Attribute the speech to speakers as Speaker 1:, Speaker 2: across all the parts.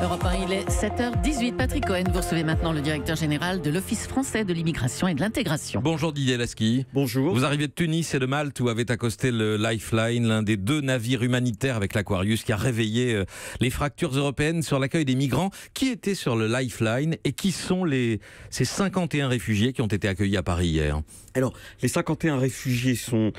Speaker 1: Europe 1, il est 7h18. Patrick Cohen, vous recevez maintenant le directeur général de l'Office français de l'immigration et de l'intégration.
Speaker 2: Bonjour Didier Lasky.
Speaker 3: Bonjour.
Speaker 2: Vous arrivez de Tunis et de Malte où avait accosté le Lifeline, l'un des deux navires humanitaires avec l'Aquarius qui a réveillé les fractures européennes sur l'accueil des migrants. Qui était sur le Lifeline et qui sont ces 51 réfugiés qui ont été accueillis à Paris hier?
Speaker 3: Alors, les 51 réfugiés sont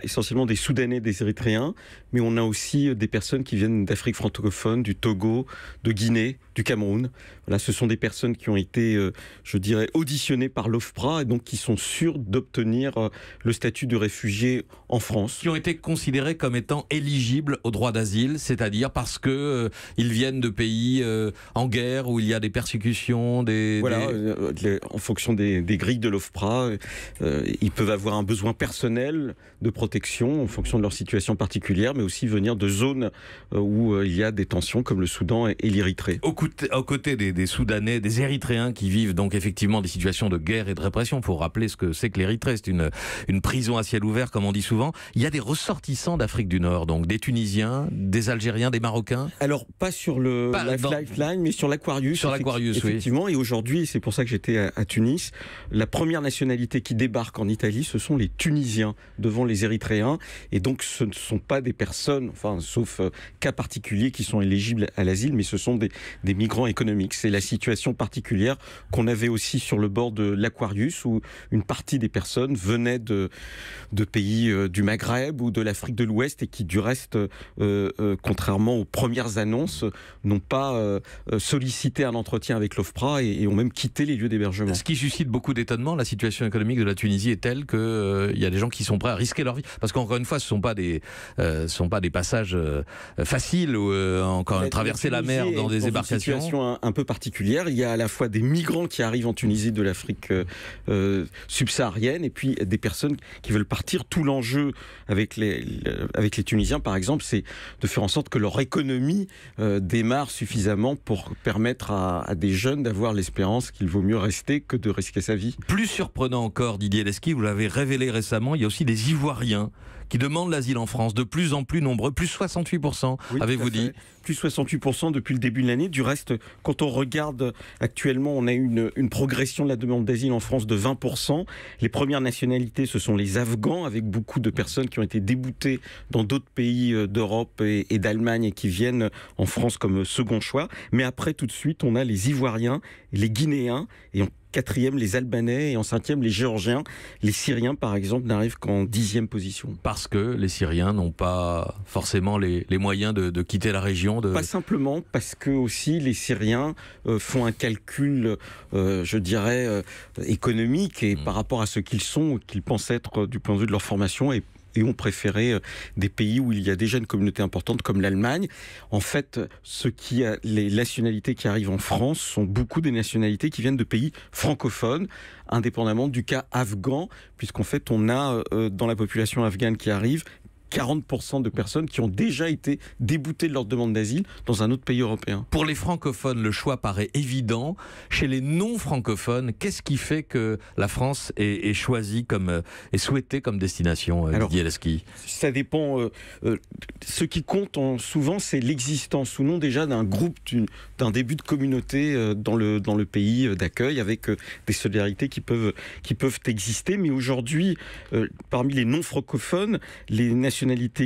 Speaker 3: essentiellement des Soudanais, des Érythréens, mais on a aussi des personnes qui viennent d'Afrique francophone, du Togo, de Guinée, du Cameroun. Voilà, ce sont des personnes qui ont été, je dirais, auditionnées par l'OFPRA et donc qui sont sûres d'obtenir le statut de réfugié en France.
Speaker 2: Qui ont été considérés comme étant éligibles au droit d'asile, c'est-à-dire parce que ils viennent de pays en guerre où il y a des persécutions,
Speaker 3: en fonction des grilles de l'OFPRA, ils peuvent avoir un besoin personnel de protection en fonction de leur situation particulière, mais aussi venir de zones où il y a des tensions comme le Soudan et l'Érythrée.
Speaker 2: Aux côtés des Soudanais, des Érythréens qui vivent donc effectivement des situations de guerre et de répression, pour rappeler ce que c'est que l'Érythrée, c'est une prison à ciel ouvert comme on dit souvent, il y a des ressortissants d'Afrique du Nord, donc des Tunisiens, des Algériens, des Marocains.
Speaker 3: Alors pas sur le Lifeline, mais sur l'Aquarius.
Speaker 2: Sur l'Aquarius,
Speaker 3: effectivement, oui. Et aujourd'hui, c'est pour ça que j'étais à Tunis, la première nationalité qui débarque en Italie, ce sont les Tunisiens devant les Érythréens, et donc ce ne sont pas des personnes, enfin sauf cas particuliers qui sont éligibles à l'asile, mais ce sont des migrants économiques. C'est la situation particulière qu'on avait aussi sur le bord de l'Aquarius, où une partie des personnes venaient de pays du Maghreb ou de l'Afrique de l'Ouest et qui, du reste, contrairement aux premières annonces, n'ont pas sollicité un entretien avec l'OFPRA et ont même quitté les lieux d'hébergement.
Speaker 2: Ce qui suscite beaucoup d'étonnement, la situation économique de la Tunisie est telle qu'il y a des gens qui sont prêts à risquer leur vie. Parce qu'encore une fois, ce ne sont pas des passages faciles ou encore traverser la mer dans des embarcations.
Speaker 3: C'est une situation un peu particulière. Il y a à la fois des migrants qui arrivent en Tunisie de l'Afrique subsaharienne et puis des personnes qui veulent partir. Tout l'enjeu avec les Tunisiens, par exemple, c'est de faire en sorte que leur économie démarre suffisamment pour permettre à des jeunes d'avoir l'espérance qu'il vaut mieux rester que de risquer sa vie.
Speaker 2: Plus surprenant encore, Didier Lasky, vous l'avez révélé récemment, il y a aussi des Ivoiriens qui demandent l'asile en France, de plus en plus nombreux, plus 68%, oui, avez-vous dit.
Speaker 3: Plus 68% depuis le début de l'année. Du reste, quand on regarde actuellement, on a eu une progression de la demande d'asile en France de 20%. Les premières nationalités, ce sont les Afghans, avec beaucoup de personnes qui ont été déboutées dans d'autres pays d'Europe et d'Allemagne et qui viennent en France comme second choix. Mais après, tout de suite, on a les Ivoiriens, les Guinéens et en quatrième, les Albanais, et en cinquième, les Géorgiens. Les Syriens, par exemple, n'arrivent qu'en 10e position.
Speaker 2: Parce que les Syriens n'ont pas forcément les moyens de quitter la région.
Speaker 3: Pas simplement, parce que aussi les Syriens font un calcul, je dirais, économique, et par rapport à ce qu'ils sont, qu'ils pensent être du point de vue de leur formation, et ont préféré des pays où il y a déjà une communauté importante comme l'Allemagne. En fait, les nationalités qui arrivent en France sont beaucoup des nationalités qui viennent de pays francophones, indépendamment du cas afghan, puisqu'en fait on a dans la population afghane qui arrive 40% de personnes qui ont déjà été déboutées de leur demande d'asile dans un autre pays européen.
Speaker 2: Pour les francophones, le choix paraît évident. Chez les non-francophones, qu'est-ce qui fait que la France est choisie est souhaitée comme destination, Didier Lasky?
Speaker 3: Ça dépend. Ce qui compte souvent, c'est l'existence ou non déjà d'un groupe, d'un début de communauté dans le pays d'accueil, avec des solidarités qui peuvent exister. Mais aujourd'hui, parmi les non-francophones, les nationalités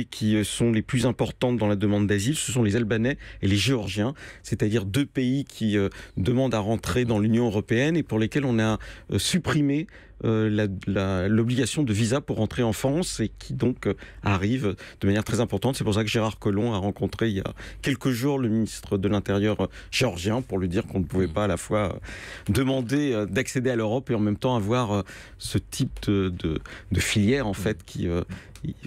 Speaker 3: qui sont les plus importantes dans la demande d'asile, ce sont les Albanais et les Géorgiens, c'est-à-dire deux pays qui demandent à rentrer dans l'Union européenne et pour lesquels on a supprimé l'obligation de visa pour rentrer en France et qui donc arrive de manière très importante. C'est pour ça que Gérard Collomb a rencontré il y a quelques jours le ministre de l'Intérieur géorgien pour lui dire qu'on ne pouvait pas à la fois demander d'accéder à l'Europe et en même temps avoir ce type de filière en fait qui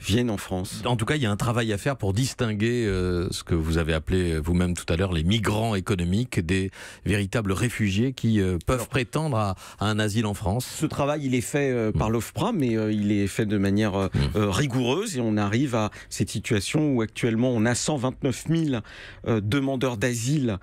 Speaker 3: viennent en France.
Speaker 2: En tout cas, il y a un travail à faire pour distinguer ce que vous avez appelé vous-même tout à l'heure les migrants économiques des véritables réfugiés qui peuvent prétendre à un asile en France.
Speaker 3: Ce travail, il est fait par l'OFPRA, mais il est fait de manière rigoureuse et on arrive à cette situation où actuellement on a 129 000 demandeurs d'asile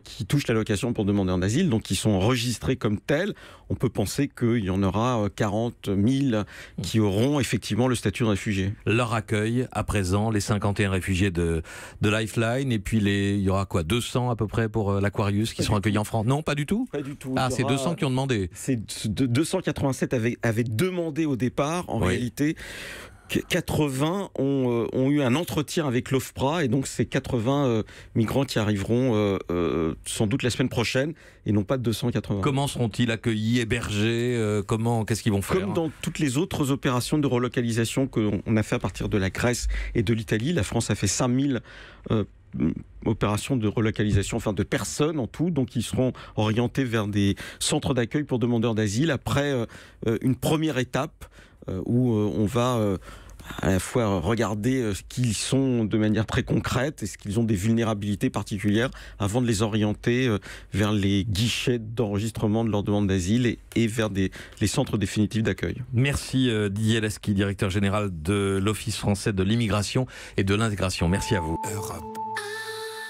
Speaker 3: qui touchent l'allocation pour demandeurs d'asile, donc qui sont enregistrés comme tels. On peut penser qu'il y en aura 40 000 qui auront effectivement le statut de réfugié. réfugiés.
Speaker 2: Leur accueil, à présent, les 51 réfugiés de Lifeline, et puis il y aura quoi, 200 à peu près pour l'Aquarius qui seront accueillis en France? Non, pas du tout?
Speaker 3: Pas du tout.
Speaker 2: Ah, c'est 200 qui ont demandé.
Speaker 3: C'est 287 avaient demandé au départ, en réalité. 80 ont eu un entretien avec l'OFPRA, et donc ces 80 migrants qui arriveront sans doute la semaine prochaine, et non pas 280.
Speaker 2: Comment seront-ils accueillis, hébergés? Qu'est-ce qu'ils vont faire?
Speaker 3: Comme dans toutes les autres opérations de relocalisation qu'on a fait à partir de la Grèce et de l'Italie, la France a fait 5000 opérations de relocalisation, enfin de personnes en tout, donc ils seront orientés vers des centres d'accueil pour demandeurs d'asile après une première étape où on va à la fois regarder ce qu'ils sont de manière très concrète, est-ce qu'ils ont des vulnérabilités particulières, avant de les orienter vers les guichets d'enregistrement de leur demande d'asile et vers les centres définitifs d'accueil.
Speaker 2: Merci Didier Lesky, directeur général de l'Office français de l'immigration et de l'intégration. Merci à vous.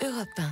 Speaker 4: Europe 1.